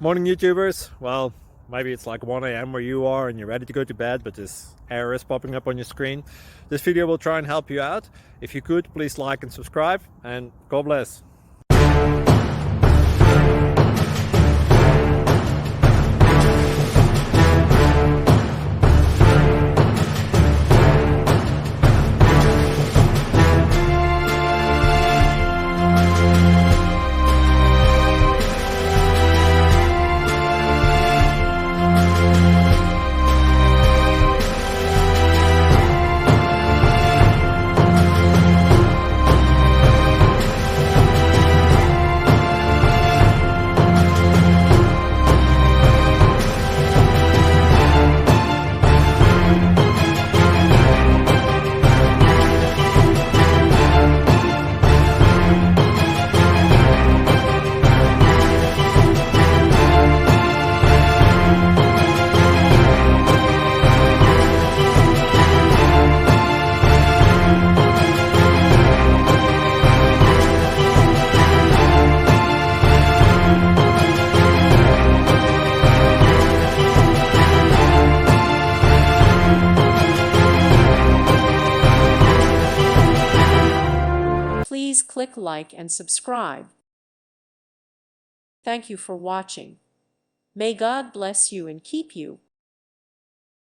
Morning YouTubers. Well, maybe it's like 1 a.m. where you are and you're ready to go to bed, but this error is popping up on your screen. This video will try and help you out. If you could, please like and subscribe, and God bless. Please click like and subscribe. Thank you for watching. May God bless you and keep you.